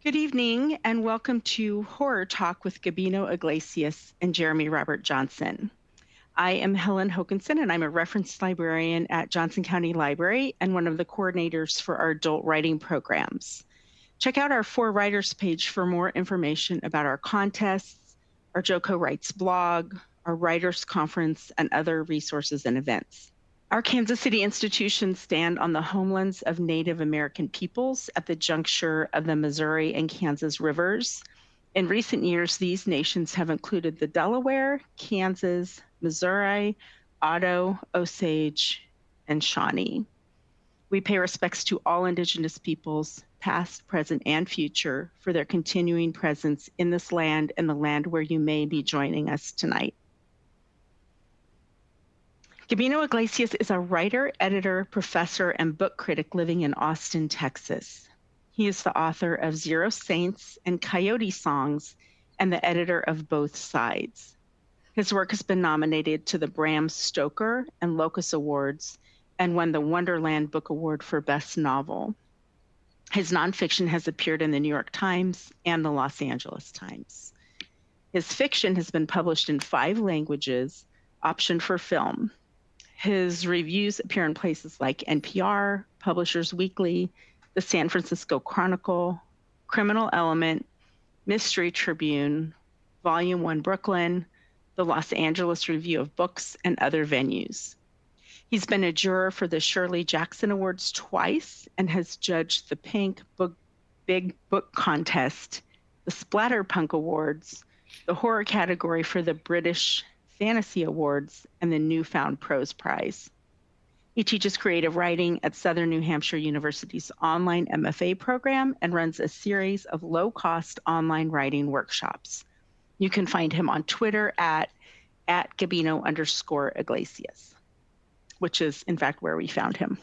Good evening, and welcome to Horror Talk with Gabino Iglesias and Jeremy Robert Johnson. I am Helen Hokinson, and I'm a reference librarian at Johnson County Library and one of the coordinators for our adult writing programs. Check out our For Writers page for more information about our contests, our JoCo Writes blog, our Writers Conference, and other resources and events. Our Kansas City institutions stand on the homelands of Native American peoples at the juncture of the Missouri and Kansas rivers. In recent years, these nations have included the Delaware, Kansas, Missouri, Otto, Osage, and Shawnee. We pay respects to all Indigenous peoples, past, present, and future, for their continuing presence in this land and the land where you may be joining us tonight. Gabino Iglesias is a writer, editor, professor, and book critic living in Austin, Texas. He is the author of Zero Saints and Coyote Songs and the editor of Both Sides. His work has been nominated to the Bram Stoker and Locus Awards and won the Wonderland Book Award for Best Novel. His nonfiction has appeared in the New York Times and the Los Angeles Times. His fiction has been published in 5 languages, optioned for film. His reviews appear in places like NPR, Publishers Weekly, the San Francisco Chronicle, Criminal Element, Mystery Tribune, Volume 1 Brooklyn, the Los Angeles Review of Books, and other venues. He's been a juror for the Shirley Jackson Awards twice and has judged the Pink Big Book Contest, the Splatterpunk Awards, the horror category for the British Fantasy Awards, and the Newfound Prose Prize. He teaches creative writing at Southern New Hampshire University's online MFA program and runs a series of low-cost online writing workshops. You can find him on Twitter at Gabino_Iglesias, which is in fact where we found him.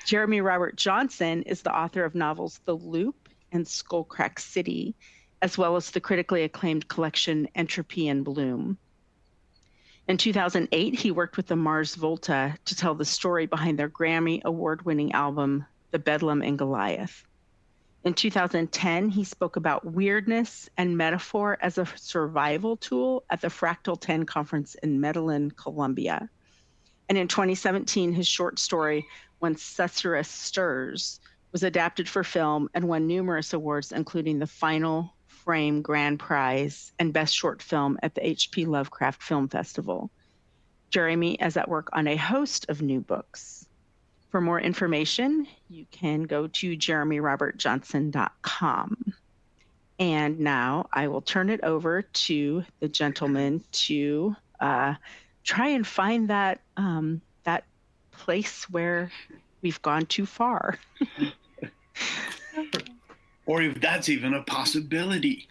Jeremy Robert Johnson is the author of novels The Loop and Skullcrack City, as well as the critically acclaimed collection Entropy and Bloom. In 2008, he worked with the Mars Volta to tell the story behind their Grammy award-winning album, The Bedlam and Goliath. In 2010, he spoke about weirdness and metaphor as a survival tool at the Fractal 10 conference in Medellin, Colombia. And in 2017, his short story, When Susurrus Stirs, was adapted for film and won numerous awards, including the Final Frame Grand Prize and Best Short Film at the H.P. Lovecraft Film Festival. Jeremy is at work on a host of new books. For more information, you can go to jeremyrobertjohnson.com. And now I will turn it over to the gentleman to try and find that that place where we've gone too far. Or if that's even a possibility.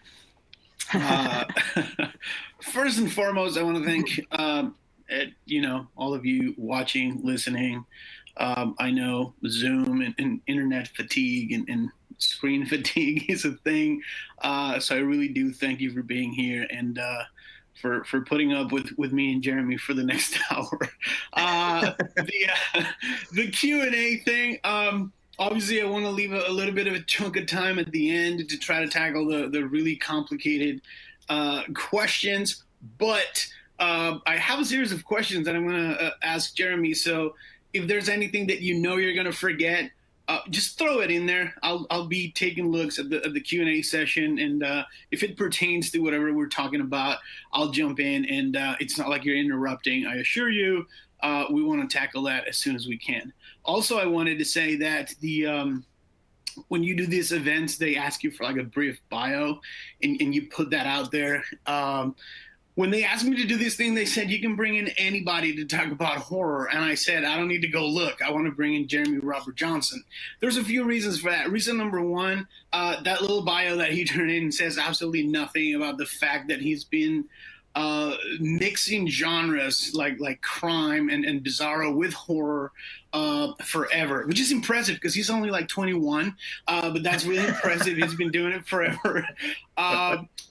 First and foremost, I want to thank all of you watching, listening. I know Zoom and internet fatigue and screen fatigue is a thing. So I really do thank you for being here and for putting up with me and Jeremy for the next hour. The Q&A thing, obviously I want to leave a little bit of a chunk of time at the end to try to tackle the really complicated questions, but I have a series of questions that I'm going to ask Jeremy. So if there's anything that you know you're going to forget, just throw it in there. I'll be taking looks at the Q&A session, and if it pertains to whatever we're talking about, I'll jump in, and it's not like you're interrupting. I assure you, we want to tackle that as soon as we can. Also, I wanted to say that when you do these events, they ask you for like a brief bio, and you put that out there. When they asked me to do this thing, they said, you can bring in anybody to talk about horror. And I said, I don't need to go look. I want to bring in Jeremy Robert Johnson. There's a few reasons for that. Reason number one, that little bio that he turned in says absolutely nothing about the fact that he's been mixing genres like crime and bizarro with horror forever, which is impressive because he's only like 21, but that's really impressive. He's been doing it forever.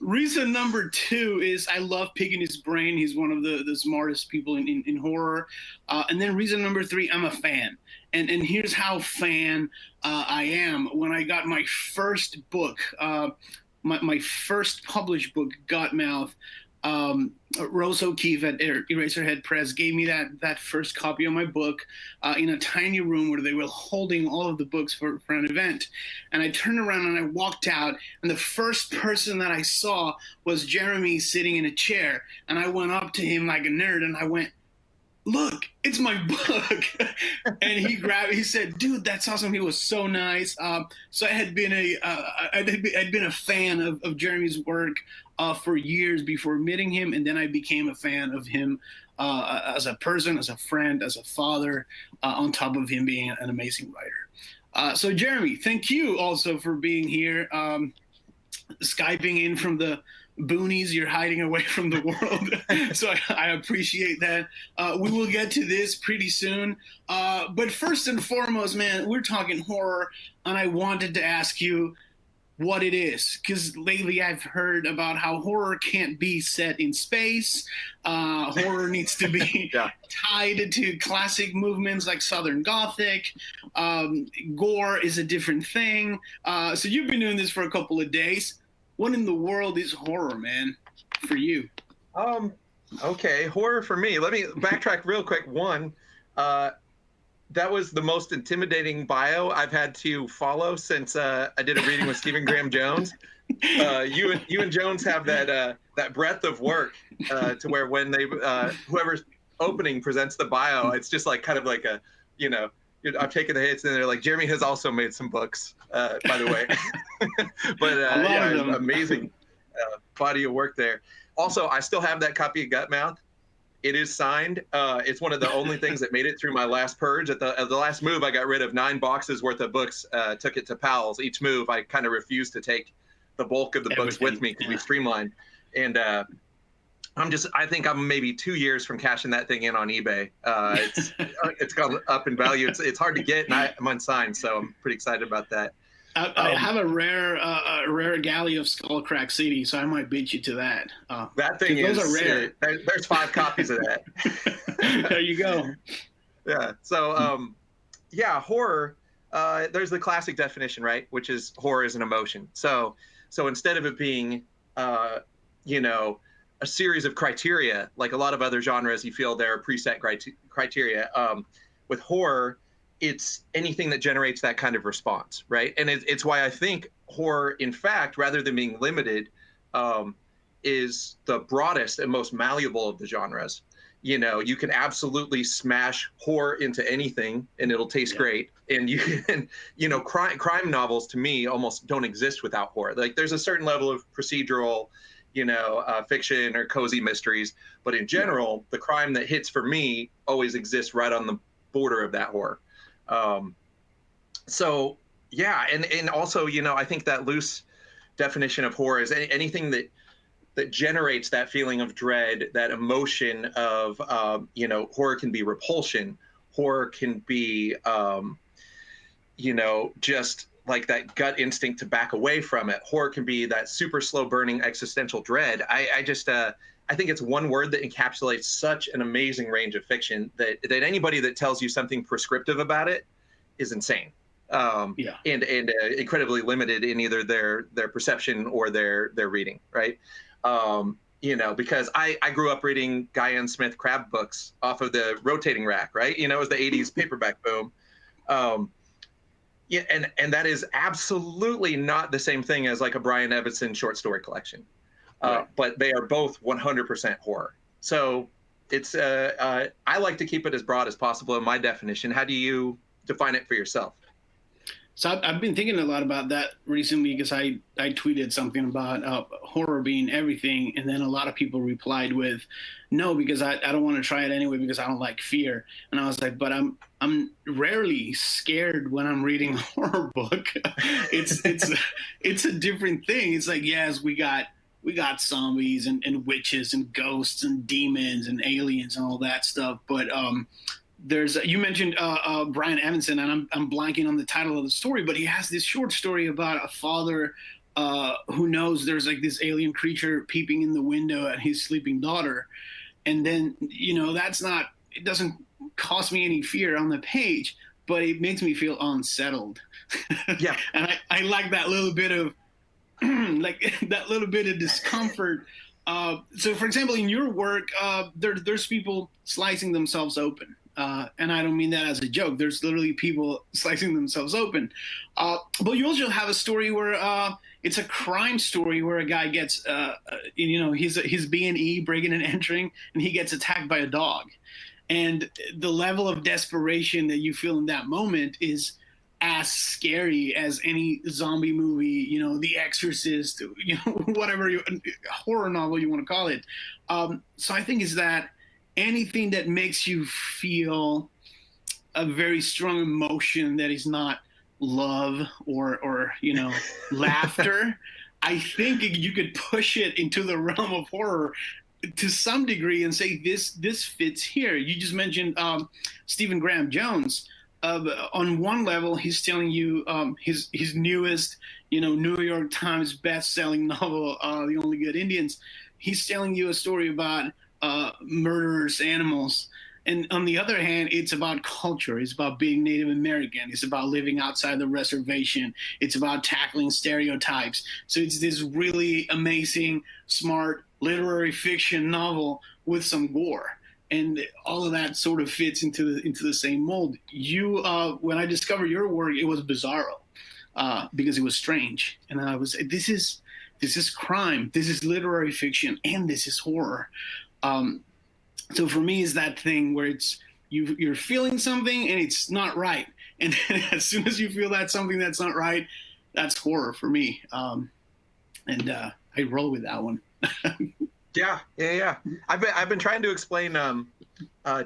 Reason number two is I love picking his brain. He's one of the smartest people in horror. And then reason number three, I'm a fan. And here's how fan I am. When I got my first book, my first published book, Godmouth, Rose O'Keefe at Eraserhead Press gave me that first copy of my book in a tiny room where they were holding all of the books for an event. And I turned around and I walked out, and the first person that I saw was Jeremy sitting in a chair. And I went up to him like a nerd and I went, "Look, it's my book." And he said, "Dude, that's awesome." He was so nice. So I had been I'd been a fan of Jeremy's work for years before meeting him. And then I became a fan of him as a person, as a friend, as a father, on top of him being an amazing writer. So Jeremy, thank you also for being here, Skyping in from the boonies. You're hiding away from the world. So I appreciate that. We will get to this pretty soon. But first and foremost, man, we're talking horror, and I wanted to ask you what it is, because lately I've heard about how horror can't be set in space. Horror needs to be tied to classic movements like Southern Gothic. Gore is a different thing. So you've been doing this for a couple of days. What in the world is horror, man, for you? Okay, horror for me. Let me backtrack real quick. One, that was the most intimidating bio I've had to follow since I did a reading with Stephen Graham Jones. You and Jones have that breadth of work to where when they whoever's opening presents the bio, it's just like kind of like a, I'm taking the hits, and they're like, Jeremy has also made some books, by the way. But yeah, amazing body of work there. Also, I still have that copy of Gutmouth. It is signed. It's one of the only things that made it through my last purge. At the last move, I got rid of 9 boxes worth of books, took it to Powell's. Each move, I kind of refused to take the bulk of the books with me because we streamlined. And I think I'm maybe 2 years from cashing that thing in on eBay. It's gone up in value. It's hard to get, and I'm unsigned, so I'm pretty excited about that. I have a rare galley of Skullcrack CD, so I might beat you to that. That thing is those are rare. There's 5 copies of that. There you go. Yeah. So horror. There's the classic definition, right? Which is horror is an emotion. So instead of it being, a series of criteria, like a lot of other genres, you feel there are preset criteria. With horror, it's anything that generates that kind of response, right? And it's why I think horror, in fact, rather than being limited, is the broadest and most malleable of the genres. You can absolutely smash horror into anything and it'll taste great. And you can, crime novels to me almost don't exist without horror. Like there's a certain level of procedural, fiction or cozy mysteries, but in general, the crime that hits for me always exists right on the border of that horror. So yeah, and also, I think that loose definition of horror is anything that generates that feeling of dread, that emotion of, horror can be repulsion, horror can be, just like that gut instinct to back away from it. Horror can be that super slow burning existential dread. I think it's one word that encapsulates such an amazing range of fiction that anybody that tells you something prescriptive about it is insane. And incredibly limited in either their perception or their reading, right? Because I grew up reading Guy N. Smith Crab books off of the rotating rack, right? It was the 80s paperback boom. And that is absolutely not the same thing as like a Brian Evenson short story collection. But they are both 100% horror. So it's I like to keep it as broad as possible in my definition. How do you define it for yourself? So I've been thinking a lot about that recently because I tweeted something about horror being everything, and then a lot of people replied with, "No, because I don't want to try it anyway because I don't like fear." And I was like, "But I'm rarely scared when I'm reading a horror book. It's a different thing. It's like, yes, we got we got zombies and witches and ghosts and demons and aliens and all that stuff. But there's you mentioned Brian Evanson, and I'm blanking on the title of the story, but he has this short story about a father who knows there's like this alien creature peeping in the window at his sleeping daughter, and then that's not, it doesn't cause me any fear on the page, but it makes me feel unsettled. Yeah. And I like that little bit of like that little bit of discomfort. So for example, in your work, there's people slicing themselves open. And I don't mean that as a joke. There's literally people slicing themselves open. But you also have a story where it's a crime story where a guy gets, he's B&E breaking and entering, and he gets attacked by a dog. And the level of desperation that you feel in that moment is as scary as any zombie movie, The Exorcist, whatever horror novel you want to call it. So I think is that anything that makes you feel a very strong emotion that is not love or laughter, I think you could push it into the realm of horror to some degree and say this fits here. You just mentioned Stephen Graham Jones. On one level, he's telling you his newest, New York Times best-selling novel, The Only Good Indians. He's telling you a story about murderous animals. And on the other hand, it's about culture. It's about being Native American. It's about living outside the reservation. It's about tackling stereotypes. So it's this really amazing, smart literary fiction novel with some gore. And all of that sort of fits into the same mold. You, when I discovered your work, it was bizarro because it was strange, and I was, this is crime, this is literary fiction, and this is horror. So for me, it's that thing where it's you're feeling something and it's not right, and as soon as you feel that something that's not right, that's horror for me. And I roll with that one. Yeah. I've been trying to explain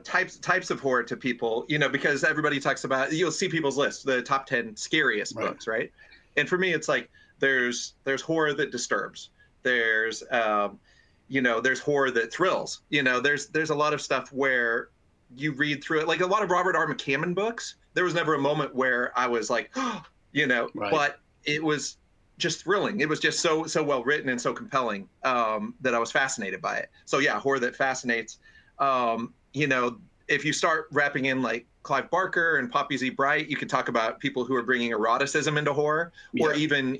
types of horror to people, because everybody talks about, you'll see people's lists, the top 10 scariest books, right? And for me, it's like there's horror that disturbs. There's there's horror that thrills. There's a lot of stuff where you read through it, like a lot of Robert R. McCammon books. There was never a moment where I was like, but it was just thrilling. It was just so well written and so compelling that I was fascinated by it. So yeah, horror that fascinates. If you start wrapping in like Clive Barker and Poppy Z. Bright, you can talk about people who are bringing eroticism into horror, or even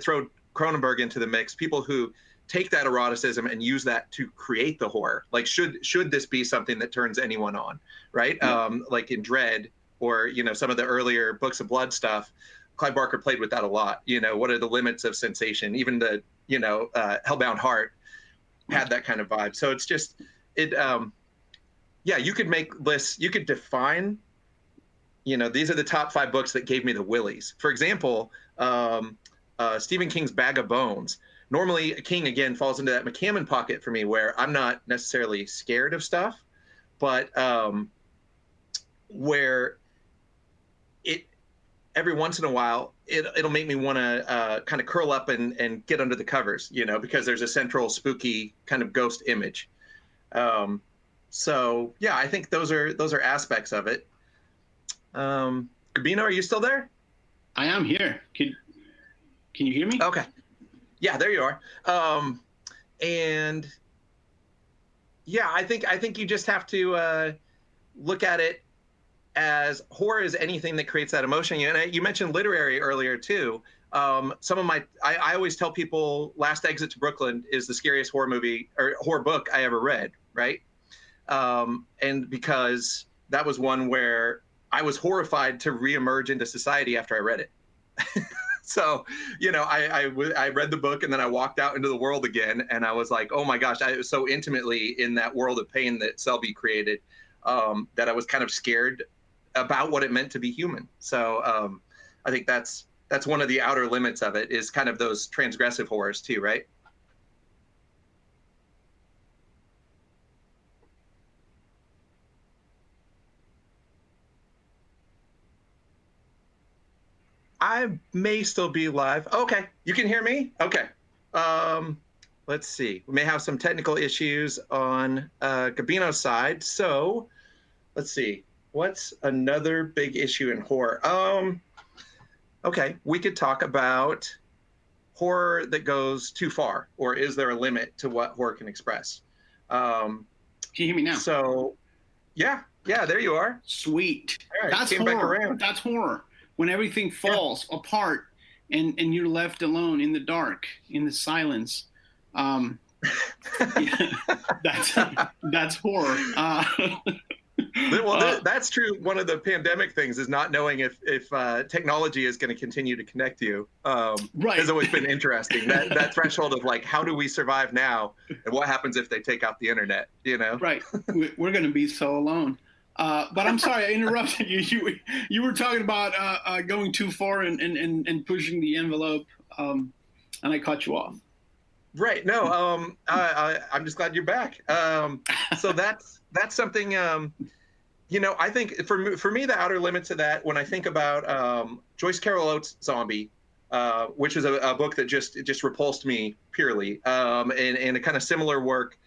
throw Cronenberg into the mix. People who take that eroticism and use that to create the horror. Like should this be something that turns anyone on, right? Like in Dread, or some of the earlier Books of Blood stuff. Clive Barker played with that a lot. What are the limits of sensation? Even the, Hellbound Heart had that kind of vibe. So it's just, you could make lists, you could define, these are the top 5 books that gave me the willies. For example, Stephen King's Bag of Bones. Normally, King, again, falls into that McCammon pocket for me, where I'm not necessarily scared of stuff, but where every once in a while, it'll make me want to kind of curl up and get under the covers, because there's a central spooky kind of ghost image. So yeah, I think those are aspects of it. Gabino, are you still there? I am here. Can you hear me? Okay. Yeah, there you are. And yeah, I think you just have to look at it as horror is anything that creates that emotion. And you mentioned literary earlier too. Some of I always tell people Last Exit to Brooklyn is the scariest horror movie or horror book I ever read, right? And because that was one where I was horrified to reemerge into society after I read it. So, I read the book and then I walked out into the world again, and I was like, oh my gosh, I was so intimately in that world of pain that Selby created, that I was kind of scared about what it meant to be human. So I think that's one of the outer limits of it, is kind of those transgressive horrors too, right? I may still be live. Okay, you can hear me? Okay. Let's see. We may have some technical issues on Gabino's side. So let's see. What's another big issue in horror? Okay, we could talk about horror that goes too far, or is there a limit to what horror can express? Can you hear me now? So, yeah, there you are. Sweet. All right, That's came back horror. around. That's horror. When everything falls apart and you're left alone in the dark, in the silence. Yeah, that's horror. Well, that's true. One of the pandemic things is not knowing if technology is going to continue to connect you. Right. Has always been interesting. That threshold of like, how do we survive now, and what happens if they take out the internet? You know. Right. We're going to be so alone. But I'm sorry, I interrupted you. You were talking about going too far and pushing the envelope, and I cut you off. Right. No. I'm just glad you're back. So that's something. I think for me, the outer limits of that, when I think about Joyce Carol Oates' Zombie, which is a book that just repulsed me purely, and a kind of similar work,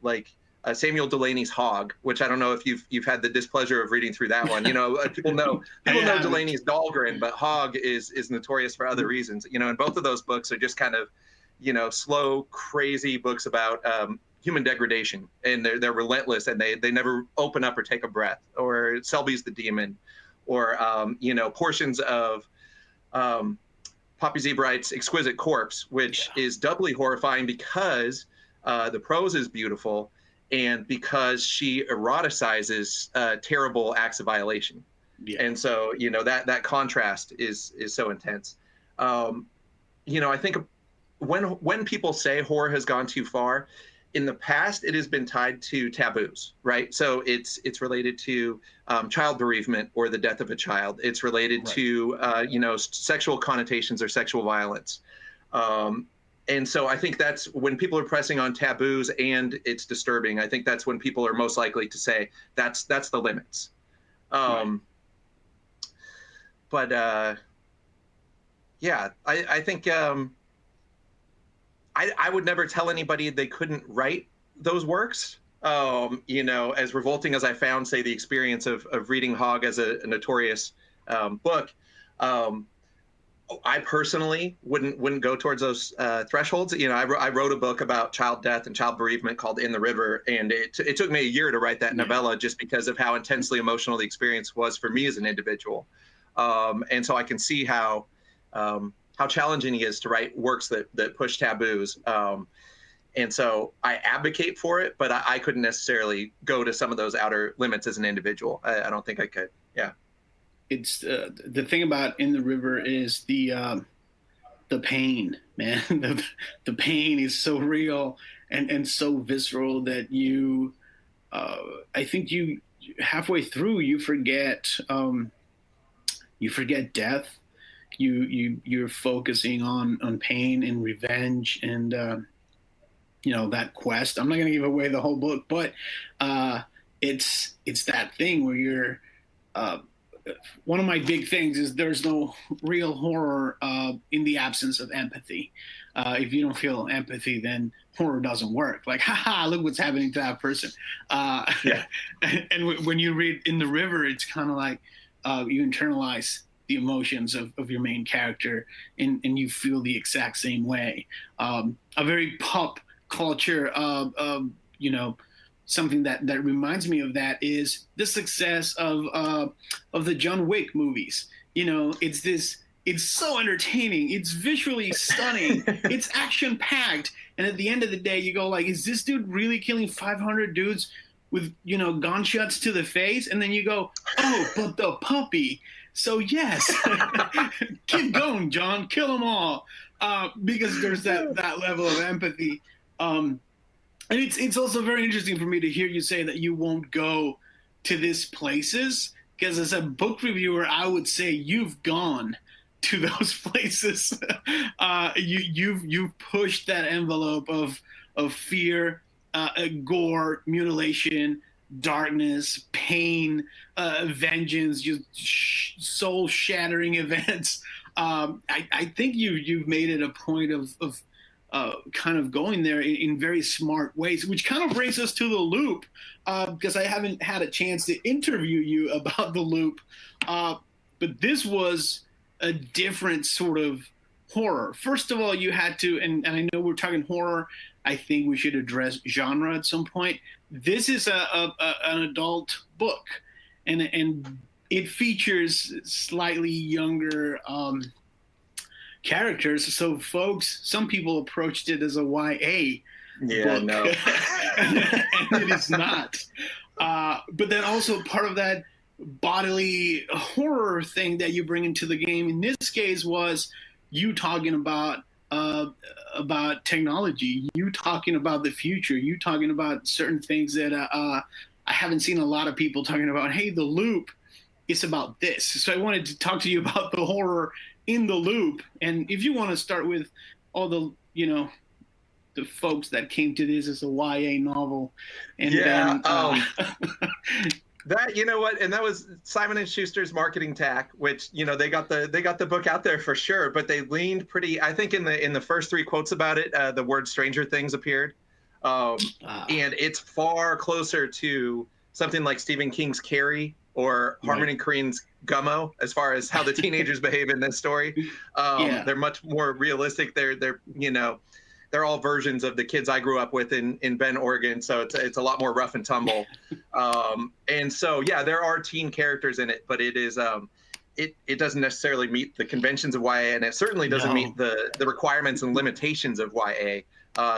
like Samuel Delaney's Hog, which I don't know if you've had the displeasure of reading through that one. People know Delaney's Dahlgren, but Hog is notorious for other reasons. And both of those books are just kind of, slow, crazy books about human degradation, and they're relentless, and they never open up or take a breath. Or Selby's the Demon, or portions of Poppy Zebright's Exquisite Corpse, which is doubly horrifying because the prose is beautiful, and because she eroticizes terrible acts of violation. Yeah. And so that contrast is so intense. I think when people say horror has gone too far, in the past it has been tied to taboos, right? So it's related to child bereavement or the death of a child. It's related to sexual connotations or sexual violence. And so I think that's when people are pressing on taboos and it's disturbing. I think that's when people are most likely to say that's the limits. But I think I would never tell anybody they couldn't write those works. As revolting as I found, say, the experience of reading Hog as a notorious book, I personally wouldn't go towards those thresholds. I wrote a book about child death and child bereavement called In the River, and it took me a year to write that novella just because of how intensely emotional the experience was for me as an individual. And so I can see how challenging it is to write works that push taboos. And so I advocate for it, but I couldn't necessarily go to some of those outer limits as an individual. I don't think I could. Yeah. It's the thing about In the River is the pain, man. the pain is so real and so visceral that I think you halfway through you forget death. You're focusing on pain and revenge and that quest. I'm not going to give away the whole book, but it's that thing where you're. One of my big things is there's no real horror in the absence of empathy. If you don't feel empathy, then horror doesn't work. Like, haha, look what's happening to that person. And when you read In the River, it's kind of like you internalize the emotions of your main character and you feel the exact same way. A very pop culture something that reminds me of that is the success of the John Wick movies. It's so entertaining. It's visually stunning. It's action packed. And at the end of the day, you go like, is this dude really killing 500 dudes with, gunshots to the face? And then you go, oh, but the puppy. So yes, keep going, John, kill them all. Because there's that level of empathy. And it's also very interesting for me to hear you say that you won't go to these places, because as a book reviewer, I would say you've gone to those places. You've pushed that envelope of fear, gore, mutilation, darkness, pain, vengeance, just soul-shattering events. I think you've made it a point of kind of going there in very smart ways, which kind of brings us to the loop, because I haven't had a chance to interview you about the loop, but this was a different sort of horror. First of all, you had to, and I know we're talking horror, I think we should address genre at some point. This is an adult book, and it features slightly younger characters. So, folks, some people approached it as a YA book, no. and it is not. But then also part of that bodily horror thing that you bring into the game in this case was you talking about technology, you talking about the future, you talking about certain things that I haven't seen a lot of people talking about. Hey, the loop is about this. So I wanted to talk to you about the horror in the loop. And if you want to start with all the, the folks that came to this as a YA novel. And then, that, you know what, and that was Simon & Schuster's marketing tack, which, they got the book out there for sure, but they leaned pretty, I think in the first 3 quotes about it, the word Stranger Things appeared. And it's far closer to something like Stephen King's Carrie or Harmon and Korine's Gummo, as far as how the teenagers behave in this story. They're much more realistic. They're all versions of the kids I grew up with in Bend, Oregon. So it's a lot more rough and tumble. And so, yeah, there are teen characters in it, but it is, it doesn't necessarily meet the conventions of YA, and it certainly doesn't meet the requirements and limitations of YA.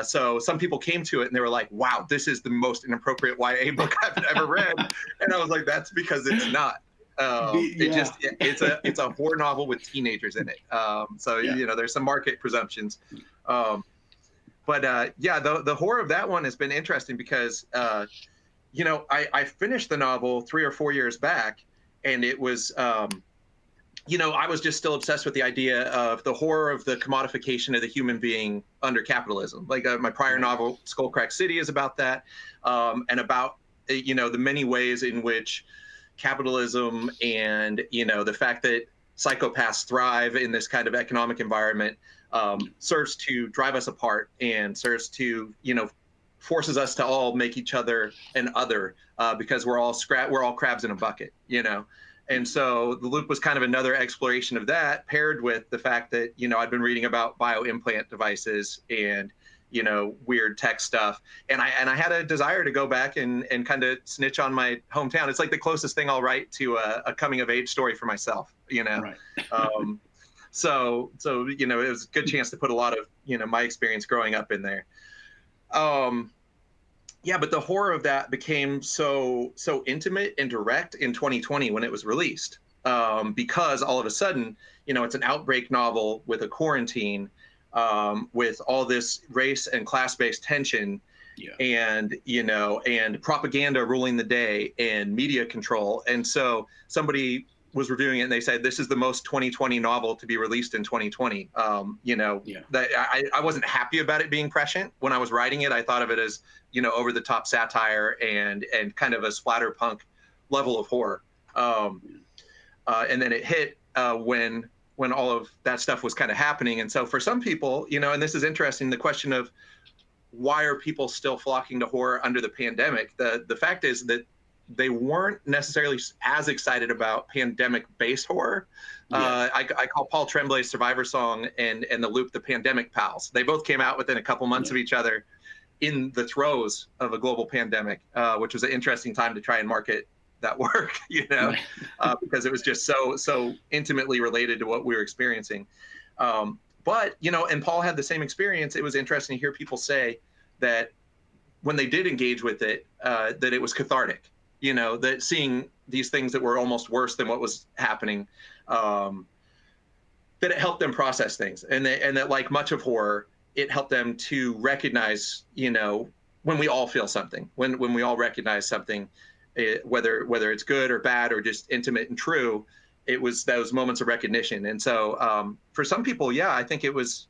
So some people came to it and they were like, wow, this is the most inappropriate YA book I've ever read. And I was like, that's because it's not. It's a horror novel with teenagers in it. There's some market presumptions. The horror of that one has been interesting because, I finished the novel 3 or 4 years back, and it was, I was just still obsessed with the idea of the horror of the commodification of the human being under capitalism. Like my prior novel, Skullcrack City, is about that, and about, the many ways in which capitalism and, the fact that psychopaths thrive in this kind of economic environment serves to drive us apart and serves to, forces us to all make each other an other because we're all crabs in a bucket, And so the loop was kind of another exploration of that, paired with the fact that, I'd been reading about bioimplant devices and, weird tech stuff. And I had a desire to go back and kind of snitch on my hometown. It's like the closest thing I'll write to a coming of age story for myself, Right. So, it was a good chance to put a lot of, my experience growing up in there. But the horror of that became so intimate and direct in 2020 when it was released, because all of a sudden, it's an outbreak novel with a quarantine, with all this race and class-based tension, and and propaganda ruling the day and media control. And so somebody was reviewing it and they said, this is the most 2020 novel to be released in 2020. That I wasn't happy about it being prescient. When I was writing it, I thought of it as, over the top satire and kind of a splatterpunk level of horror. And then it hit when all of that stuff was kind of happening. And so for some people, and this is interesting, the question of why are people still flocking to horror under the pandemic? The fact is that they weren't necessarily as excited about pandemic-based horror. I call Paul Tremblay's Survivor Song and The Loop the Pandemic Pals. They both came out within a couple months of each other in the throes of a global pandemic, which was an interesting time to try and market that work, because it was just so intimately related to what we were experiencing. But, and Paul had the same experience. It was interesting to hear people say that when they did engage with it, that it was cathartic. That seeing these things that were almost worse than what was happening, that it helped them process things. And that like much of horror, it helped them to recognize, when we all feel something, when we all recognize something, whether it's good or bad or just intimate and true, it was those moments of recognition. And so for some people, I think it was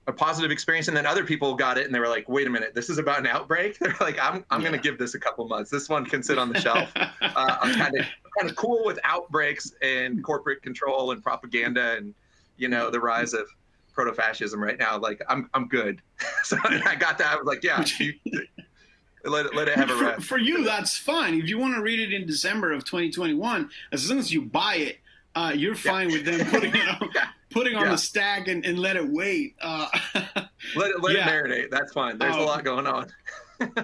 a positive experience. And then other people got it and they were like, wait a minute, this is about an outbreak. They're like, I'm going to give this a couple months. This one can sit on the shelf. I'm kind of cool with outbreaks and corporate control and propaganda and, the rise of proto-fascism right now. Like I'm good. So I got that. I was like, yeah, let it have a rest. For you, that's fine. If you want to read it in December of 2021, as long as you buy it, you're fine with them putting on the stack and let it wait. Let it marinate. That's fine. There's a lot going on.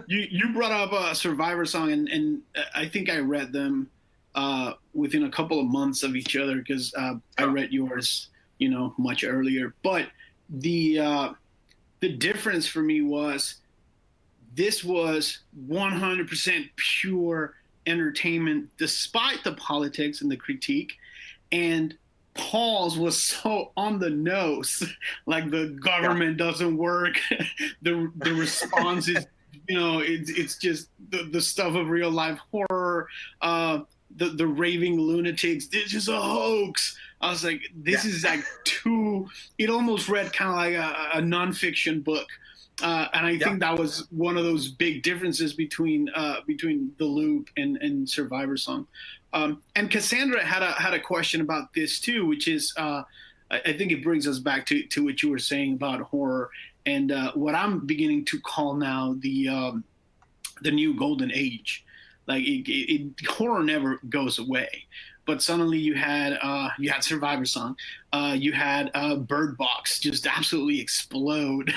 You brought up a Survivor Song, and I think I read them within a couple of months of each other because I read yours, much earlier. But the difference for me was this was 100% pure entertainment, despite the politics and the critique. And Paul's was so on the nose, like the government doesn't work. the response is, it's just the stuff of real life horror. The raving lunatics. This is a hoax. I was like, this is like it almost read kind of like a nonfiction book. And I think that was one of those big differences between The Loop and Survivor Song. And Cassandra had a question about this too, which is I think it brings us back to what you were saying about horror and what I'm beginning to call now the new golden age. Like horror never goes away. But suddenly you had Survivor Song, you had Bird Box just absolutely explode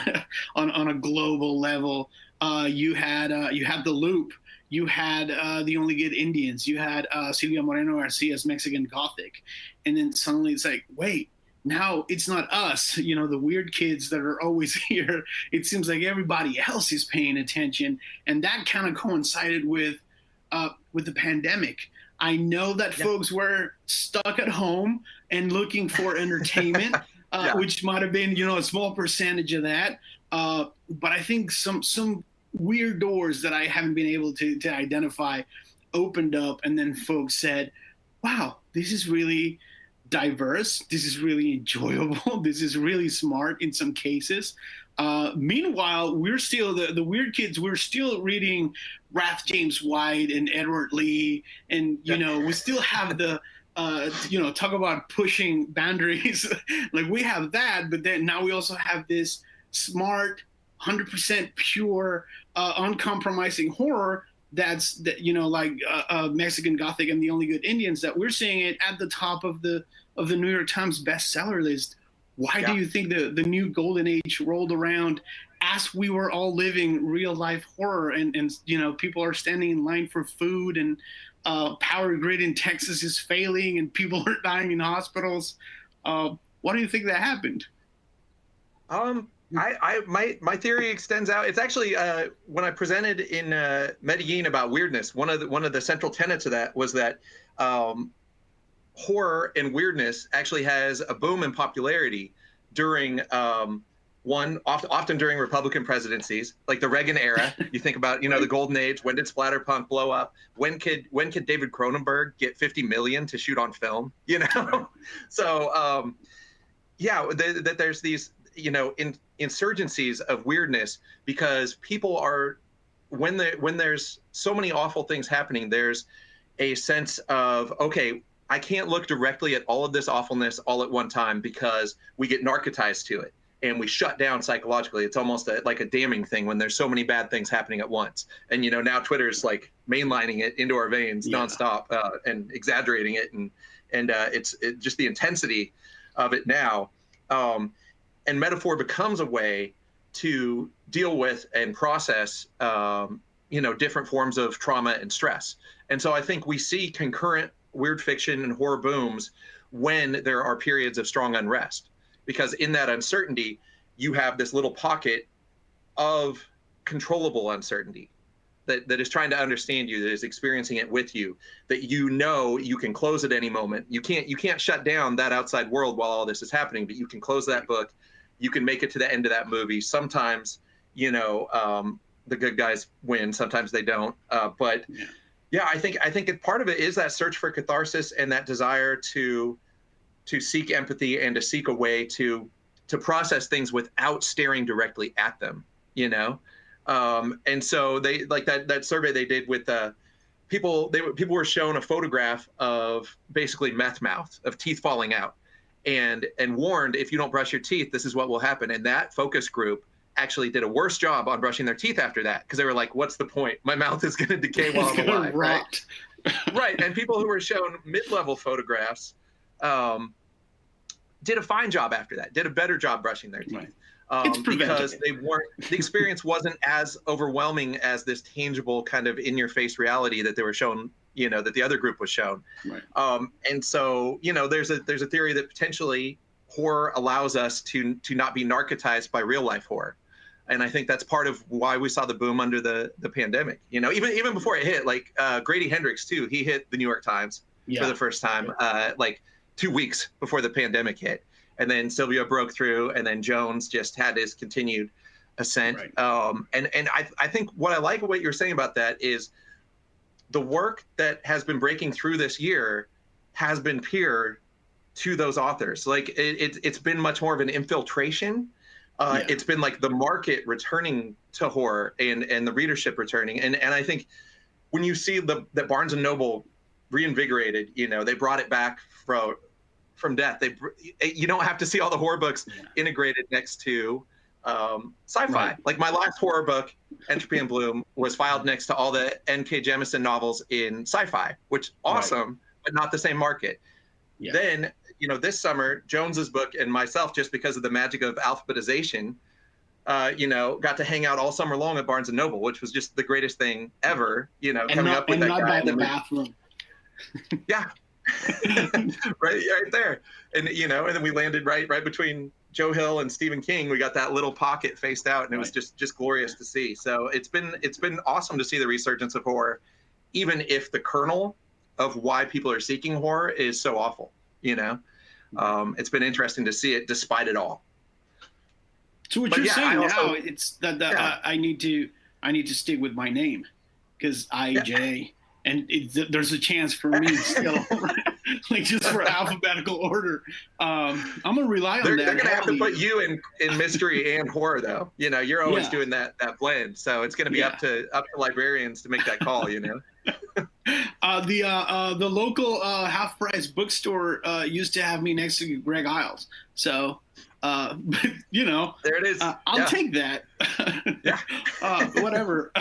on a global level. You had The Loop, you had The Only Good Indians, you had Silvia Moreno Garcia's Mexican Gothic, and then suddenly it's like, wait, now it's not us, the weird kids that are always here. It seems like everybody else is paying attention, and that kind of coincided with the pandemic. I know that folks were stuck at home and looking for entertainment, which might have been, a small percentage of that. But I think some weird doors that I haven't been able to identify opened up, and then folks said, wow, this is really diverse. This is really enjoyable. This is really smart in some cases. Meanwhile, we're still the weird kids. We're still reading Wrath James White and Edward Lee, and we still have the talk about pushing boundaries. Like we have that, but then now we also have this smart, 100% pure, uncompromising horror. That's like Mexican Gothic and The Only Good Indians, that we're seeing it at the top of the New York Times bestseller list. Why do you think the new golden age rolled around as we were all living real life horror and people are standing in line for food and power grid in Texas is failing and people are dying in hospitals? Why do you think that happened? My theory extends out. It's actually when I presented in Medellin about weirdness, one of the central tenets of that was that horror and weirdness actually has a boom in popularity during often during Republican presidencies, like the Reagan era. You think about the golden age. When did splatterpunk blow up? When could David Cronenberg get 50 million to shoot on film? So that there's these insurgencies of weirdness because people are when there's so many awful things happening, there's a sense of, okay, I can't look directly at all of this awfulness all at one time because we get narcotized to it and we shut down psychologically. It's almost like a damning thing when there's so many bad things happening at once. And now Twitter's like mainlining it into our veins nonstop and exaggerating it, and it's just the intensity of it now. And metaphor becomes a way to deal with and process different forms of trauma and stress. And so I think we see concurrent weird fiction and horror booms when there are periods of strong unrest, because in that uncertainty you have this little pocket of controllable uncertainty that is trying to understand you, that is experiencing it with you, that you can close at any moment. You can't shut down that outside world while all this is happening, but you can close that book. You can make it to the end of that movie. Sometimes the good guys win, sometimes they don't, but I think part of it is that search for catharsis and that desire to seek empathy and to seek a way to process things without staring directly at them, and so they like that survey they did with people were shown a photograph of basically meth mouth, of teeth falling out, and warned, if you don't brush your teeth, this is what will happen. And that focus group actually did a worse job on brushing their teeth after that, because they were like, what's the point? My mouth is going to decay while I'm alive, right? Right. And people who were shown mid-level photographs did a fine job after that, did a better job brushing their teeth. Because the experience wasn't as overwhelming as this tangible kind of in-your-face reality that they were shown, that the other group was shown. Right. And so, there's a theory that potentially horror allows us to not be narcotized by real life horror. And I think that's part of why we saw the boom under the pandemic. Even before it hit, like Grady Hendrix too, he hit the New York Times for the first time, like 2 weeks before the pandemic hit. And then Sylvia broke through, and then Jones just had his continued ascent. Right. And I think what I like what you're saying about that is the work that has been breaking through this year has been peer to those authors. Like it's been much more of an infiltration. It's been like the market returning to horror and the readership returning. And I think when you see that Barnes and Noble reinvigorated, they brought it back from death. You don't have to see all the horror books integrated next to sci-fi. Right. Like my last horror book, Entropy and Bloom, was filed next to all the N.K. Jemisin novels in sci-fi, which awesome, but not the same market. Yeah. Then, this summer, Jones's book and myself, just because of the magic of alphabetization, got to hang out all summer long at Barnes and Noble, which was just the greatest thing ever. Coming up with that guy in the bathroom. Yeah. right there. And and then we landed right between Joe Hill and Stephen King. We got that little pocket faced out, and it was just glorious to see. So it's been awesome to see the resurgence of horror, even if the kernel of why people are seeking horror is so awful. It's been interesting to see it despite it all. So what you're saying now, it's that I need to stick with my name, because IJ. And there's a chance for me still, like just for alphabetical order. I'm gonna rely on that. They're gonna have to put you in mystery and horror, though. You're always doing that blend, so it's gonna be up to librarians to make that call. The local half price bookstore used to have me next to Greg Iles, so there it is. I'll take that. Whatever.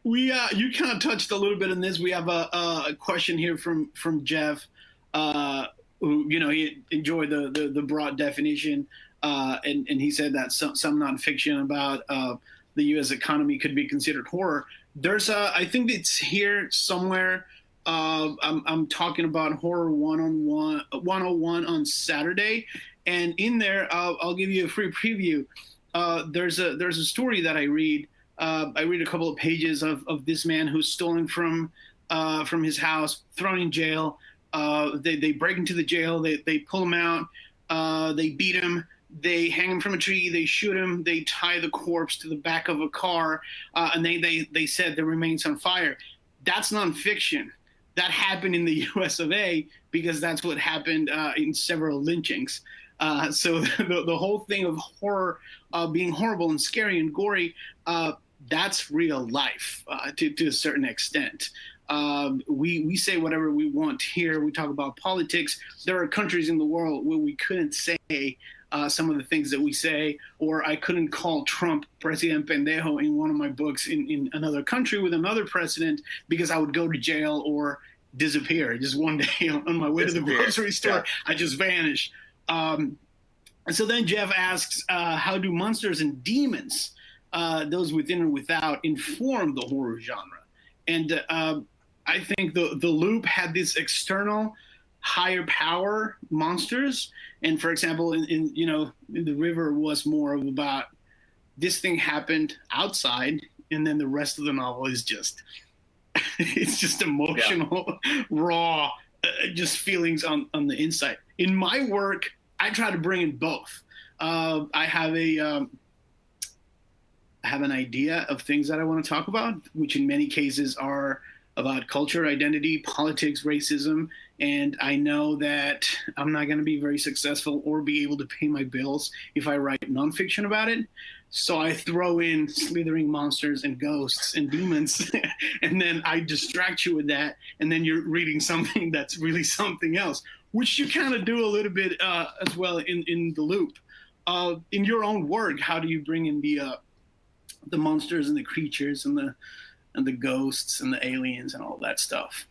You kind of touched a little bit on this. We have a question here from Jeff, who he enjoyed the broad definition, and he said that some nonfiction about the U.S. economy could be considered horror. There's I think it's here somewhere. I'm talking about Horror 101 on Saturday, and in there I'll give you a free preview. There's a story that I read. I read a couple of pages of this man who's stolen from his house, thrown in jail. They break into the jail. They pull him out. They beat him. They hang him from a tree. They shoot him. They tie the corpse to the back of a car, and they set the remains on fire. That's nonfiction. That happened in the U.S. of A. because that's what happened in several lynchings. So the whole thing of horror being horrible and scary and gory, that's real life to a certain extent. We say whatever we want here. We talk about politics. There are countries in the world where we couldn't say some of the things that we say, or I couldn't call Trump President Pendejo in one of my books in another country with another president, because I would go to jail or disappear. Just one day on my way to the grocery store, I just vanish. And so then Jeff asks, how do monsters and demons, those within and without, inform the horror genre? And I think the Loop had this external higher power monsters. And for example, in The River was more of about this thing happened outside, and then the rest of the novel is just, it's just emotional, raw, just feelings on the inside. In my work, I try to bring in both. I have an idea of things that I want to talk about, which in many cases are about culture, identity, politics, racism. And I know that I'm not going to be very successful or be able to pay my bills if I write nonfiction about it. So I throw in slithering monsters and ghosts and demons, and then I distract you with that, and then you're reading something that's really something else, which you kind of do a little bit as well in the loop. In your own work, how do you bring in the monsters and the creatures and the ghosts and the aliens and all that stuff?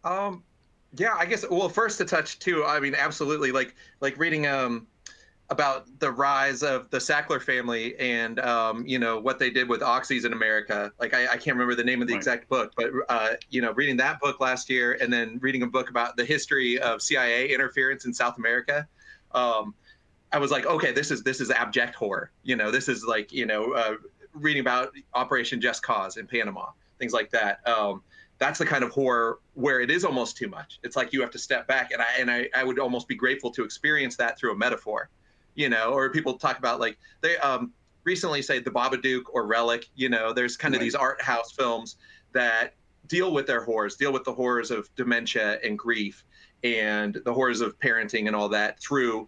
Yeah, I guess. Well, first to touch too. I mean, absolutely. Like reading about the rise of the Sackler family and what they did with oxys in America. Like I can't remember the name of the exact book, but reading that book last year and then reading a book about the history of CIA interference in South America. I was like, okay, this is abject horror. This is like reading about Operation Just Cause in Panama, things like that. That's the kind of horror where it is almost too much. It's like you have to step back, and I would almost be grateful to experience that through a metaphor, or people talk about like they recently say The Babadook or Relic, there's kind of these art house films that deal with their horrors, deal with the horrors of dementia and grief and the horrors of parenting and all that through,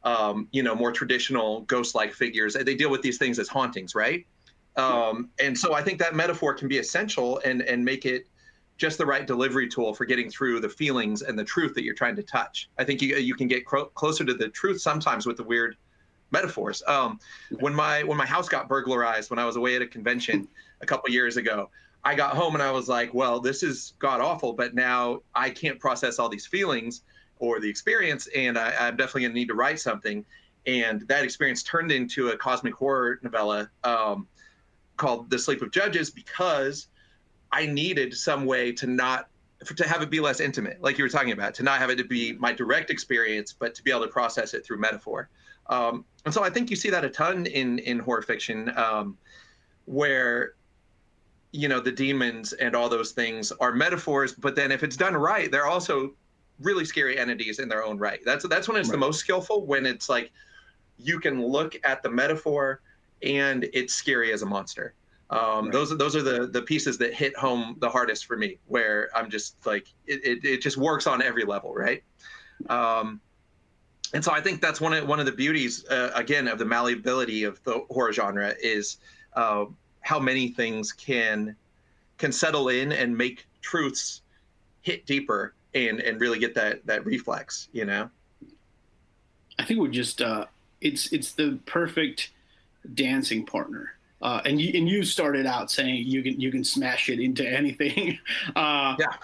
more traditional ghost-like figures. They deal with these things as hauntings, right? And so I think that metaphor can be essential and make it just the right delivery tool for getting through the feelings and the truth that you're trying to touch. I think you can get closer to the truth sometimes with the weird metaphors. When my house got burglarized when I was away at a convention a couple years ago, I got home and I was like, well, this is god awful, but now I can't process all these feelings or the experience, and I'm definitely gonna need to write something. And that experience turned into a cosmic horror novella called The Sleep of Judges, because I needed some way to have it be less intimate, like you were talking about, to not have it to be my direct experience, but to be able to process it through metaphor. And so I think you see that a ton in horror fiction, where the demons and all those things are metaphors, but then if it's done right, they're also really scary entities in their own right. That's when it's the most skillful, when it's like you can look at the metaphor and it's scary as a monster. Those are the pieces that hit home the hardest for me, where I'm just like, it just works on every level, right? And so I think that's one of the beauties, again, of the malleability of the horror genre is how many things can settle in and make truths hit deeper and really get that reflex, I think we're just it's the perfect dancing partner. And you started out saying you can smash it into anything.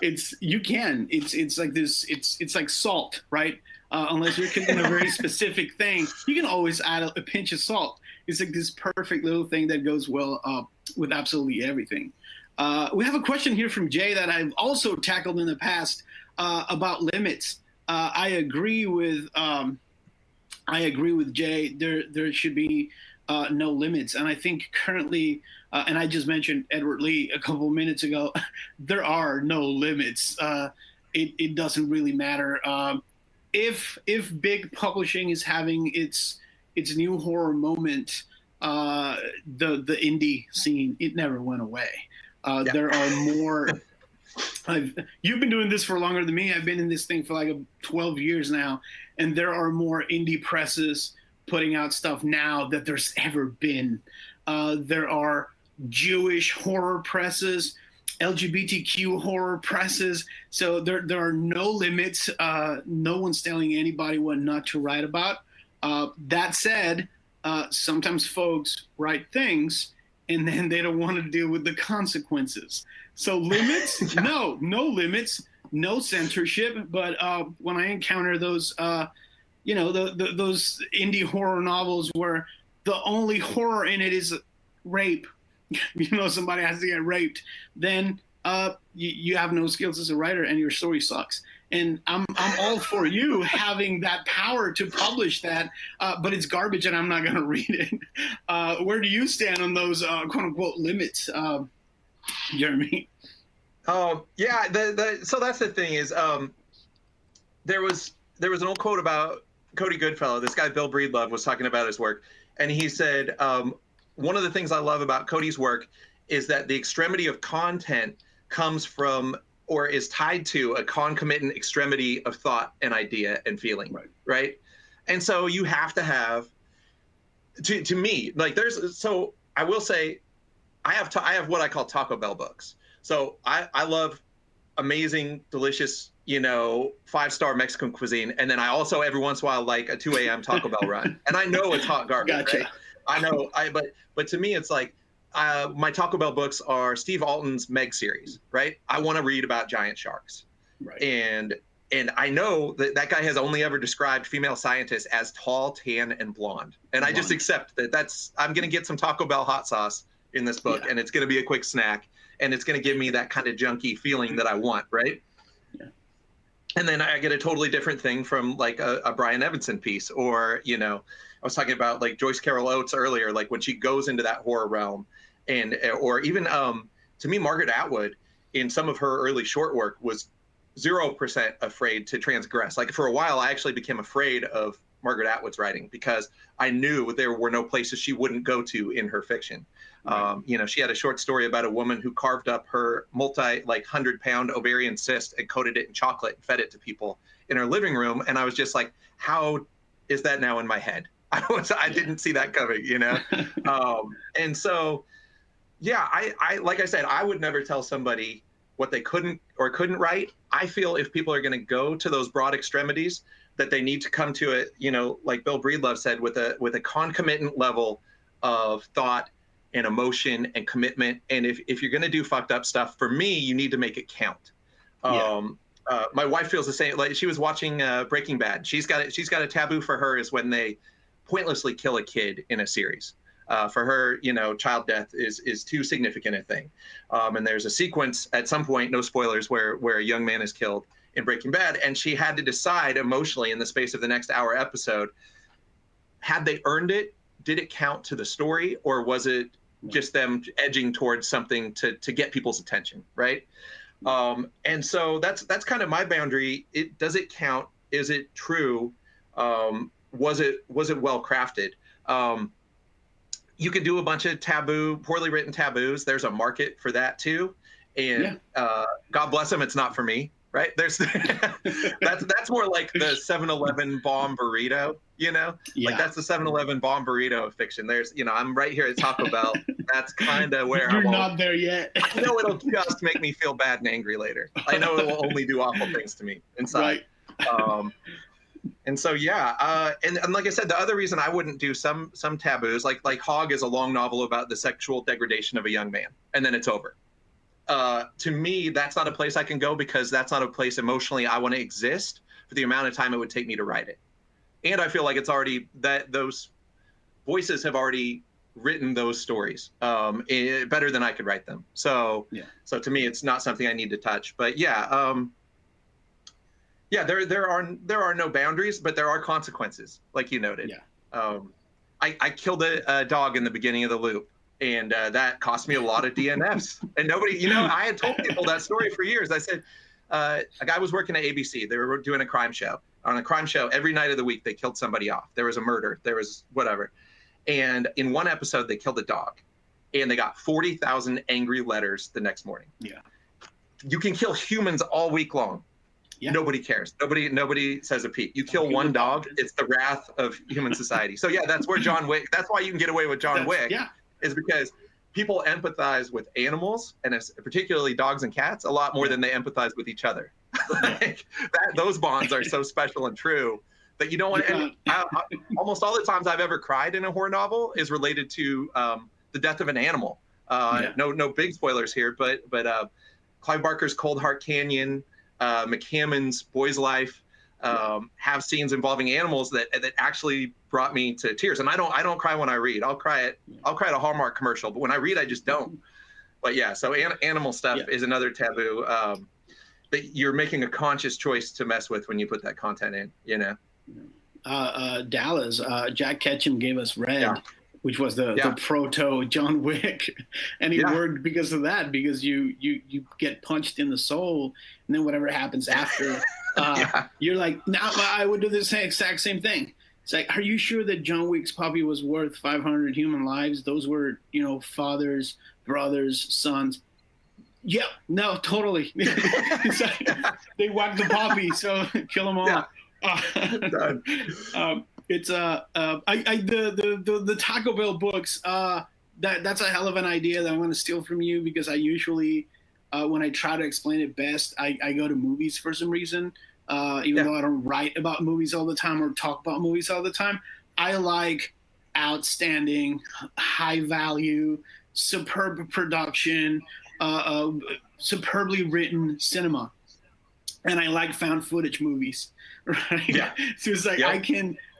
It's like this. It's like salt, right? Unless you're cooking a very specific thing, you can always add a pinch of salt. It's like this perfect little thing that goes well with absolutely everything. We have a question here from Jay that I've also tackled in the past about limits. I agree with Jay. There should be no limits. And I think currently, and I just mentioned Edward Lee a couple of minutes ago, there are no limits. It doesn't really matter. If big publishing is having its new horror moment, the indie scene, it never went away. There are more. You've been doing this for longer than me. I've been in this thing for like 12 years now, and there are more indie presses putting out stuff now that there's ever been. There are Jewish horror presses, LGBTQ horror presses. So there are no limits. No one's telling anybody what not to write about. That said, sometimes folks write things and then they don't want to deal with the consequences. So limits, no limits, no censorship. But when I encounter those, those indie horror novels where the only horror in it is rape, somebody has to get raped, then you have no skills as a writer and your story sucks. And I'm all for you having that power to publish that, but it's garbage and I'm not going to read it. Where do you stand on those quote unquote limits, Jeremy? Yeah. So that's the thing is, there was an old quote about Cody Goodfellow. This guy, Bill Breedlove, was talking about his work. And he said, one of the things I love about Cody's work is that the extremity of content comes from or is tied to a concomitant extremity of thought and idea and feeling, right? And so you have to have to me, like so I will say I have what I call Taco Bell books. So I love amazing, delicious, 5-star Mexican cuisine. And then I also every once in a while like a 2 a.m. Taco Bell run. And I know it's hot garbage, Gotcha. right? I know but to me it's like my Taco Bell books are Steve Alton's Meg series, right? I want to read about giant sharks. Right. And I know that guy has only ever described female scientists as tall, tan, and blonde. And I just accept that I'm going to get some Taco Bell hot sauce in this book, and it's going to be a quick snack, and it's going to give me that kind of junky feeling that I want, right? Yeah. And then I get a totally different thing from like a Brian Evanson piece, or, I was talking about like Joyce Carol Oates earlier, like when she goes into that horror realm, or even to me, Margaret Atwood in some of her early short work was 0% afraid to transgress. Like for a while, I actually became afraid of Margaret Atwood's writing because I knew there were no places she wouldn't go to in her fiction. Right. She had a short story about a woman who carved up her 100-pound ovarian cyst and coated it in chocolate and fed it to people in her living room. And I was just like, how is that now in my head? I didn't see that coming, and so, yeah, I like I said, I would never tell somebody what they couldn't write. I feel if people are going to go to those broad extremities, that they need to come to it, like Bill Breedlove said, with a concomitant level of thought and emotion and commitment. And if you're going to do fucked up stuff, for me, you need to make it count. Yeah. My wife feels the same. Like she was watching Breaking Bad. She's got a taboo for her is when they pointlessly kill a kid in a series. For her, child death is too significant a thing. And there's a sequence at some point, no spoilers, where a young man is killed in Breaking Bad. And she had to decide emotionally in the space of the next hour episode, had they earned it? Did it count to the story? Or was it just them edging towards something to get people's attention, right? And so that's kind of my boundary. Does it count? Is it true? Was it well crafted? You can do a bunch of poorly written taboos. There's a market for that too. And God bless them, it's not for me, right? There's that's more like the 7-Eleven bomb burrito, Like that's the 7-Eleven bomb burrito of fiction. There's, I'm right here at Taco Bell. That's kind of where you're not there yet. I know it'll just make me feel bad and angry later. I know it will only do awful things to me inside. Right. And so, and like I said, the other reason I wouldn't do some taboos, like Hog is a long novel about the sexual degradation of a young man, and then it's over. To me, that's not a place I can go because that's not a place emotionally I want to exist for the amount of time it would take me to write it. And I feel like it's already that those voices have already written those stories better than I could write them. So, so to me, it's not something I need to touch. But there are no boundaries, but there are consequences, like you noted. Yeah. I killed a dog in the beginning of the loop, and that cost me a lot of DNFs. And nobody, I had told people that story for years. I said, a guy was working at ABC. They were doing a crime show. On a crime show, every night of the week, they killed somebody off. There was a murder. There was whatever. And in one episode, they killed a dog. And they got 40,000 angry letters the next morning. Yeah. You can kill humans all week long. Yeah. Nobody cares. Nobody says a peep. You kill one dog, it's the wrath of human society. So that's where John Wick, that's why you can get away with John Wick, is because people empathize with animals, and particularly dogs and cats, a lot more than they empathize with each other. Those bonds are so special and true that you don't want to, almost all the times I've ever cried in a horror novel is related to the death of an animal. No big spoilers here, but Clive Barker's Cold Heart Canyon, McCammon's Boy's Life have scenes involving animals that actually brought me to tears. And I don't cry when I read. I'll cry at a Hallmark commercial, but when I read, I just don't. But so animal stuff is another taboo that you're making a conscious choice to mess with when you put that content in. Dallas, Jack Ketchum gave us Red. Which was the proto John Wick, and he worked because of that. Because you get punched in the soul, and then whatever happens after, you're like, now I would do the exact same thing. It's like, are you sure that John Wick's puppy was worth 500 human lives? Those were fathers, brothers, sons. Yeah, no, totally. It's like, they whacked the puppy, so kill them all. It's the Taco Bell books. That's a hell of an idea that I'm going to steal from you, because I usually, when I try to explain it best, I go to movies for some reason. Even though I don't write about movies all the time or talk about movies all the time, I like outstanding, high value, superb production, superbly written cinema, and I like found footage movies. Right? Yeah. So it's like